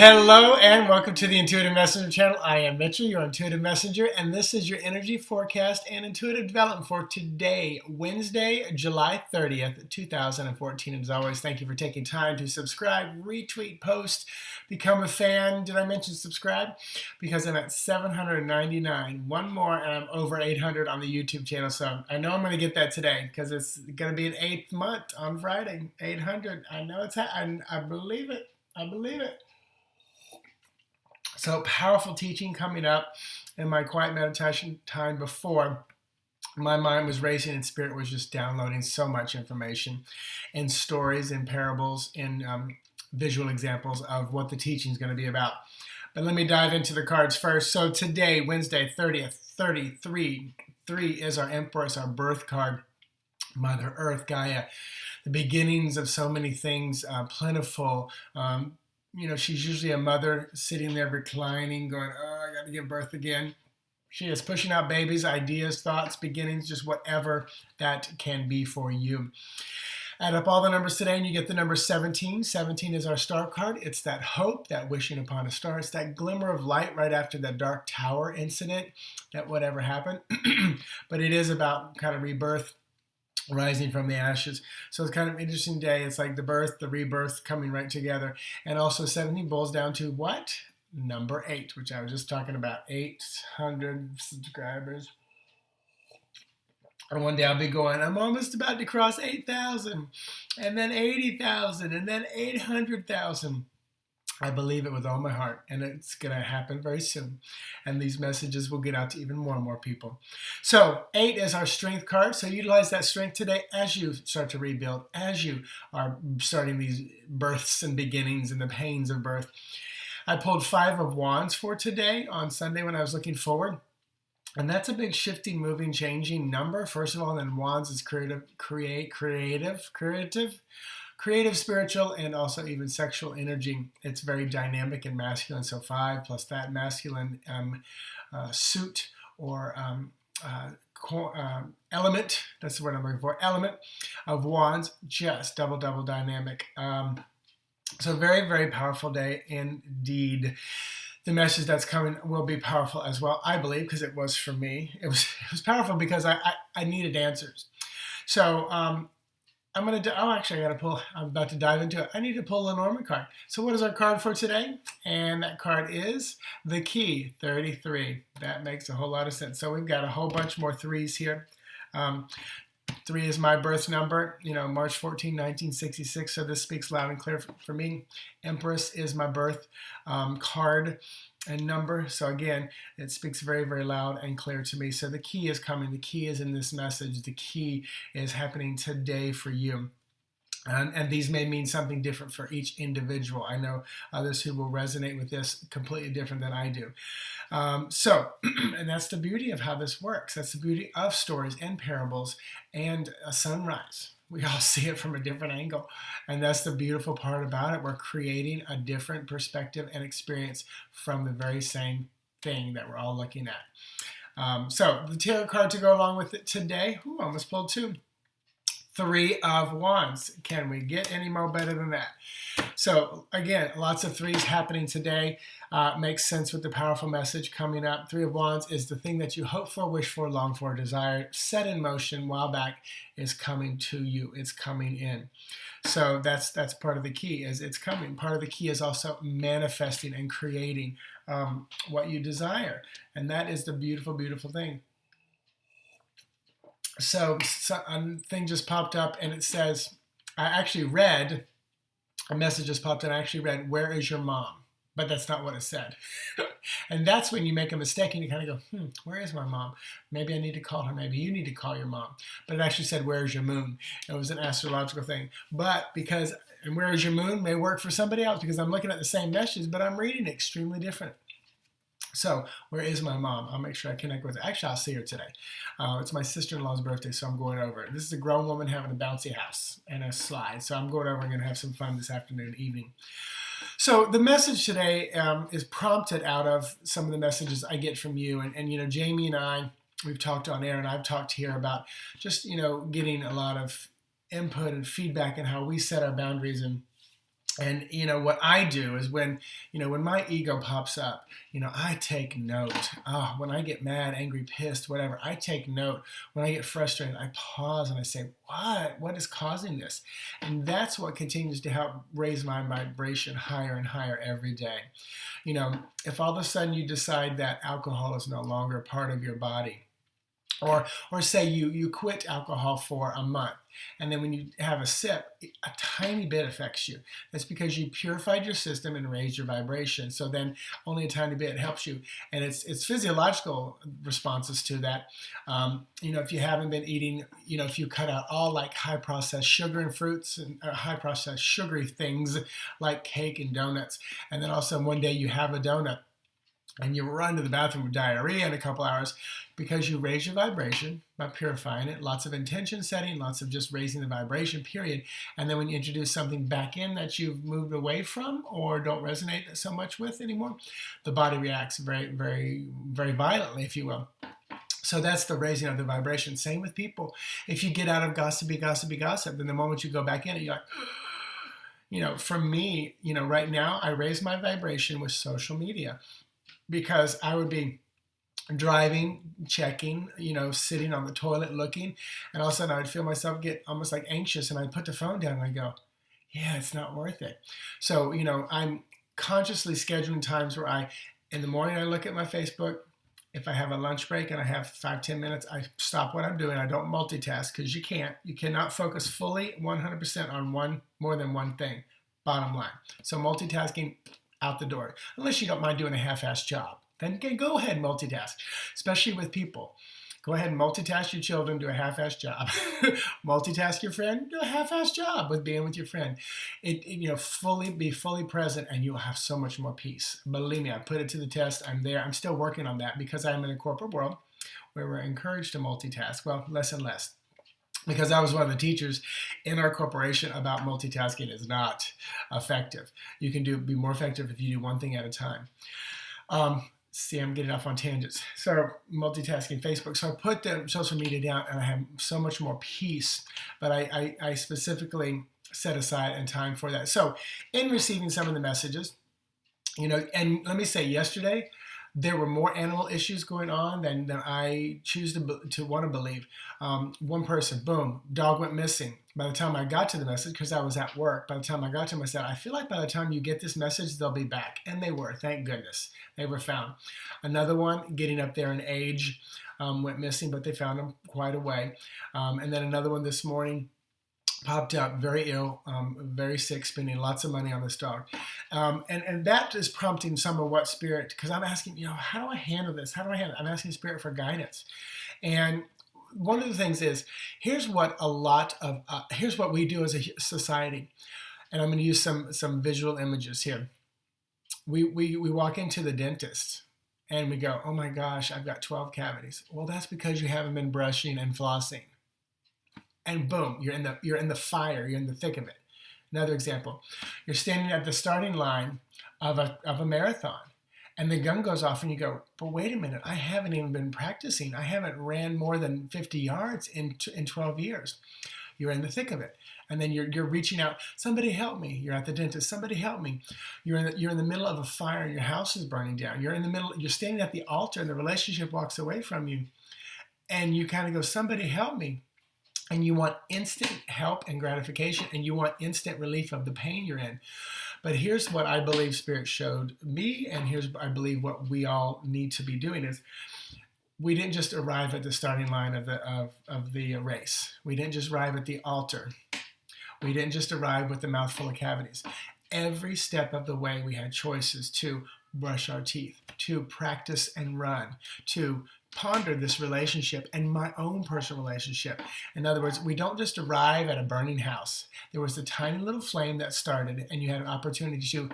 Hello and welcome to the Intuitive Messenger channel. I am Mitchell, your Intuitive Messenger, and this is your energy forecast and intuitive development for today, Wednesday, July 30th, 2014. And as always, thank you for taking time to subscribe, retweet, post, become a fan. Did I mention subscribe? Because I'm at 799. One more and I'm over 800 on the YouTube channel. So I know I'm going to get that today because it's going to be an 8th month on Friday. 800. I know it's I believe it. I believe it. So powerful teaching coming up in my quiet meditation time before. My mind was racing and spirit was just downloading so much information and stories and parables and visual examples of what the teaching is going to be about. But let me dive into the cards first. So today, Wednesday, 30th, 33. 3 is our Empress, our birth card. Mother Earth, Gaia, the beginnings of so many things, plentiful. She's usually a mother sitting there reclining, going, oh, I got to give birth again. She is pushing out babies, ideas, thoughts, beginnings, just whatever that can be for you. Add up all the numbers today and you get the number 17. 17 is our star card. It's that hope, that wishing upon a star. It's that glimmer of light right after the Dark Tower incident, that whatever happened. But it is about kind of rebirth, rising from the ashes. So it's kind of an interesting day. It's like the birth, the rebirth coming right together. And also 17 boils down to what? Number 8, which I was just talking about. 800 subscribers. And one day I'll be going, I'm almost about to cross 8,000, and then 80,000, and then 800,000. I believe it with all my heart, and it's going to happen very soon. And these messages will get out to even more and more people. So 8 is our strength card. So utilize that strength today as you start to rebuild, as you are starting these births and beginnings and the pains of birth. I pulled 5 of Wands for today on Sunday when I was looking forward. And that's a big shifting, moving, changing number. First of all, and then Wands is creative, spiritual, and also even sexual energy. It's very dynamic and masculine. So 5 plus that masculine suit or element, that's the word I'm looking for, element of Wands, just double dynamic. So very, very powerful day indeed. The message that's coming will be powerful as well, I believe, because it was for me. It was powerful because I needed answers. So I'm about to dive into it. I need to pull a Lenormand card. So what is our card for today? And that card is the key, 33. That makes a whole lot of sense. So we've got a whole bunch more 3s here. 3 is my birth number, March 14, 1966. So this speaks loud and clear for me. Empress is my birth card and number. So again, it speaks very, very loud and clear to me. So the key is coming. The key is in this message. The key is happening today for you. And these may mean something different for each individual. I know others who will resonate with this completely different than I do. And that's the beauty of how this works. That's the beauty of stories and parables and a sunrise. We all see it from a different angle. And that's the beautiful part about it. We're creating a different perspective and experience from the very same thing that we're all looking at. So the tarot card to go along with it today. I almost pulled 2. 3 of Wands. Can we get any more better than that? So again, lots of 3s happening today. Makes sense with the powerful message coming up. 3 of Wands is the thing that you hope for, wish for, long for, desire, set in motion a while back is coming to you. It's coming in. So that's part of the key is it's coming. Part of the key is also manifesting and creating what you desire. And that is the beautiful, beautiful thing. So a thing just popped up and it says, a message just popped in. I actually read, where is your mom? But that's not what it said. And that's when you make a mistake and you kind of go, where is my mom? Maybe I need to call her. Maybe you need to call your mom. But it actually said, where is your moon? It was an astrological thing. And where is your moon may work for somebody else because I'm looking at the same message, but I'm reading it extremely different. So where is my mom? I'll make sure I connect with her. Actually, I'll see her today. It's my sister-in-law's birthday, so I'm going over. This is a grown woman having a bouncy house and a slide. So I'm going over and going to have some fun this afternoon, evening. So the message today is prompted out of some of the messages I get from you. And Jamie and I, we've talked on air, and I've talked here about just, getting a lot of input and feedback in how we set our boundaries and And what I do is when my ego pops up, I take note. Oh, when I get mad, angry, pissed, whatever, I take note. When I get frustrated, I pause and I say, what is causing this? And that's what continues to help raise my vibration higher and higher every day. If all of a sudden you decide that alcohol is no longer a part of your body, or say you quit alcohol for a month, and then when you have a sip, a tiny bit affects you. That's because you purified your system and raised your vibration. So then only a tiny bit helps you. And it's physiological responses to that. If you haven't been eating, if you cut out all like high processed sugar and fruits and high processed sugary things like cake and donuts, and then also one day you have a donut, and you run to the bathroom with diarrhea in a couple hours because you raise your vibration by purifying it, lots of intention setting, lots of just raising the vibration, period. And then when you introduce something back in that you've moved away from or don't resonate so much with anymore, the body reacts very, very, very violently, if you will. So that's the raising of the vibration. Same with people. If you get out of gossip, then the moment you go back in it, you're like, for me, right now, I raise my vibration with social media. Because I would be driving, checking, sitting on the toilet looking, and all of a sudden I would feel myself get almost like anxious, and I'd put the phone down and I go, yeah, it's not worth it. So, I'm consciously scheduling times where in the morning I look at my Facebook. If I have a lunch break and I have 5-10 minutes, I stop what I'm doing. I don't multitask because you cannot focus fully 100% on more than one thing, bottom line. So multitasking, out the door, unless you don't mind doing a half-assed job. Then go ahead and multitask, especially with people. Go ahead and multitask your children, do a half-assed job. Multitask your friend, do a half-assed job with being with your friend. Be fully present, and you'll have so much more peace. Believe me, I put it to the test. I'm there. I'm still working on that because I'm in a corporate world where we're encouraged to multitask. Well, less and less. Because I was one of the teachers in our corporation about multitasking is not effective. You can be more effective if you do one thing at a time. See, I'm getting off on tangents. So multitasking Facebook. So I put the social media down and I have so much more peace. But I specifically set aside and time for that. So in receiving some of the messages, and let me say yesterday, there were more animal issues going on than I choose to want to believe. One person, boom, dog went missing. By the time I got to the message, because I was at work, by the time I got to him, I said, I feel like by the time you get this message, they'll be back. And they were, thank goodness. They were found. Another one, getting up there in age, went missing, but they found him quite a way. And then another one this morning, popped up very ill, very sick, spending lots of money on this dog. And that is prompting some of what spirit, because I'm asking, how do I handle this? I'm asking spirit for guidance. And one of the things is, here's what we do as a society. And I'm going to use some visual images here. We walk into the dentist and we go, oh my gosh, I've got 12 cavities. Well, that's because you haven't been brushing and flossing. And boom, you're in the fire, you're in the thick of it. Another example, you're standing at the starting line of a marathon, and the gun goes off, and you go, but wait a minute, I haven't even been practicing. I haven't ran more than 50 yards in 12 years. You're in the thick of it, and then you're reaching out. Somebody help me. You're at the dentist. Somebody help me. You're in the middle of a fire, and your house is burning down. You're standing at the altar, and the relationship walks away from you, and you kind of go, somebody help me. And you want instant help and gratification, and you want instant relief of the pain you're in. But here's what I believe Spirit showed me, and here's I believe what we all need to be doing is, we didn't just arrive at the starting line of the race. We didn't just arrive at the altar. We didn't just arrive with the mouth full of cavities. Every step of the way, we had choices to brush our teeth, to practice and run, to ponder this relationship and my own personal relationship. In other words, we don't just arrive at a burning house. There was a tiny little flame that started, and you had an opportunity to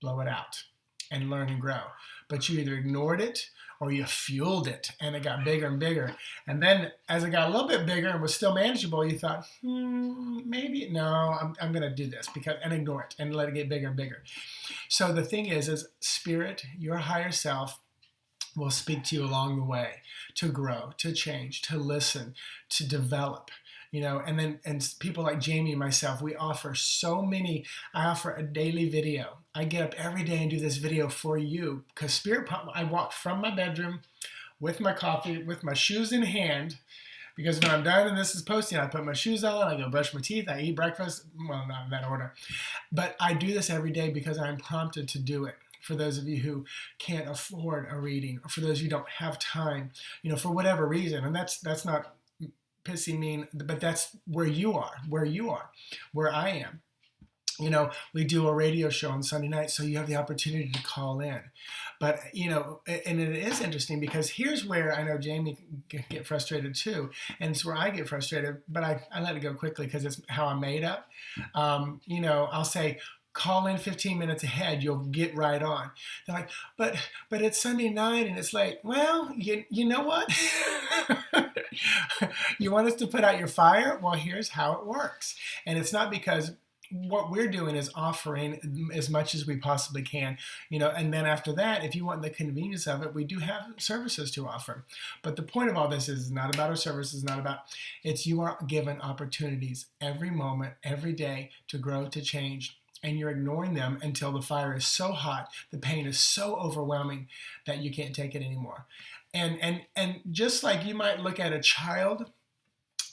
blow it out and learn and grow. But you either ignored it or you fueled it, and it got bigger and bigger. And then as it got a little bit bigger and was still manageable, you thought, maybe, no, I'm going to do this and ignore it and let it get bigger and bigger. So the thing is Spirit, your higher self, will speak to you along the way to grow, to change, to listen, to develop. and people like Jamie and myself, we offer so many. I offer a daily video. I get up every day and do this video for you because I walk from my bedroom with my coffee, with my shoes in hand, because when I'm done and this is posting, I put my shoes on, I go brush my teeth, I eat breakfast, well, not in that order. But I do this every day because I'm prompted to do it. For those of you who can't afford a reading, or for those who don't have time, for whatever reason, and that's not pissy mean, but that's where you are, where I am. We do a radio show on Sunday night, so you have the opportunity to call in. But, and it is interesting because here's where I know Jamie can get frustrated too, and it's where I get frustrated, but I let it go quickly because it's how I'm made up. I'll say, call in 15 minutes ahead, you'll get right on. They're like, but it's Sunday night and it's late. Well, you know what? You want us to put out your fire? Well, here's how it works. And it's not because what we're doing is offering as much as we possibly can, and then after that, if you want the convenience of it, we do have services to offer. But the point of all this is not about our services, it's you are given opportunities every moment, every day to grow, to change, and you're ignoring them until the fire is so hot, the pain is so overwhelming that you can't take it anymore. And just like you might look at a child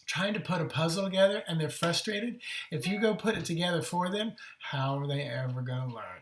trying to put a puzzle together and they're frustrated, if you go put it together for them, how are they ever going to learn?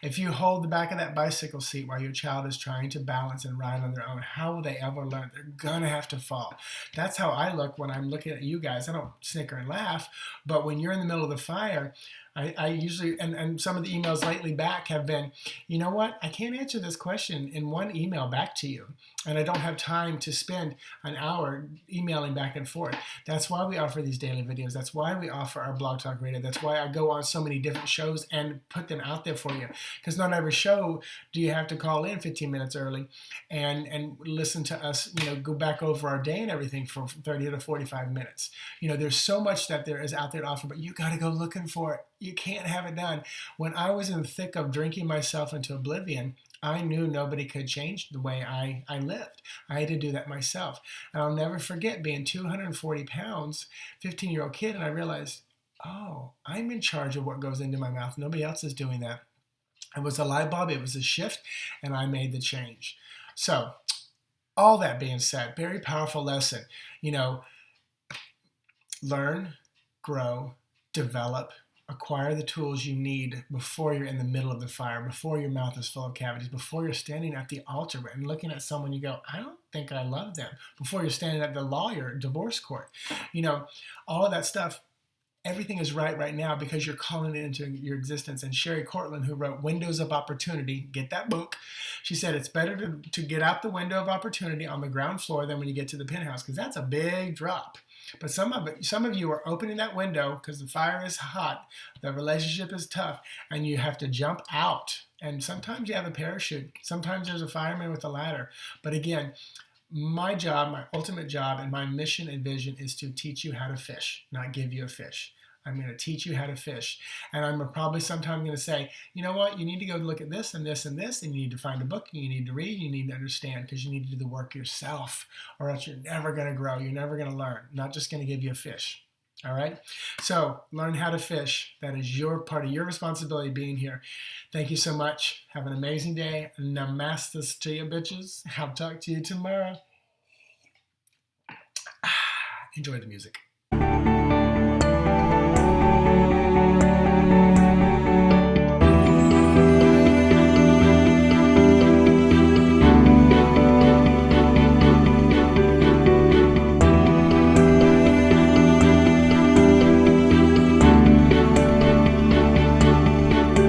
If you hold the back of that bicycle seat while your child is trying to balance and ride on their own, how will they ever learn? They're going to have to fall. That's how I look when I'm looking at you guys. I don't snicker and laugh, but when you're in the middle of the fire, I usually, and some of the emails lately back have been, you know what, I can't answer this question in one email back to you, and I don't have time to spend an hour emailing back and forth. That's why we offer these daily videos. That's why we offer our Blog Talk Radio. That's why I go on so many different shows and put them out there for you, because not every show do you have to call in 15 minutes early and listen to us, go back over our day and everything for 30 to 45 minutes. There's so much that there is out there to offer, but you got to go looking for it. You can't have it done. When I was in the thick of drinking myself into oblivion, I knew nobody could change the way I lived. I had to do that myself. And I'll never forget being 240 pounds, 15-year-old kid, and I realized, oh, I'm in charge of what goes into my mouth. Nobody else is doing that. It was a light bulb, it was a shift, and I made the change. So, all that being said, very powerful lesson. Learn, grow, develop, acquire the tools you need before you're in the middle of the fire, before your mouth is full of cavities, before you're standing at the altar and looking at someone, you go, I don't think I love them. Before you're standing at the lawyer, divorce court, all of that stuff. Everything is right now because you're calling it into your existence. And Sherry Cortland, who wrote Windows of Opportunity, get that book. She said it's better to get out the window of opportunity on the ground floor than when you get to the penthouse, because that's a big drop. But some of you are opening that window because the fire is hot, the relationship is tough, and you have to jump out. And sometimes you have a parachute. Sometimes there's a fireman with a ladder. But again, my job, my ultimate job, and my mission and vision is to teach you how to fish, not give you a fish. I'm going to teach you how to fish. And I'm probably sometime going to say, you know what, you need to go look at this and this and this, and you need to find a book, and you need to read, you need to understand, because you need to do the work yourself, or else you're never going to grow, you're never going to learn. I'm not just going to give you a fish. All right? So learn how to fish. That is your part of your responsibility being here. Thank you so much. Have an amazing day. Namaste to you, bitches. I'll talk to you tomorrow. Enjoy the music.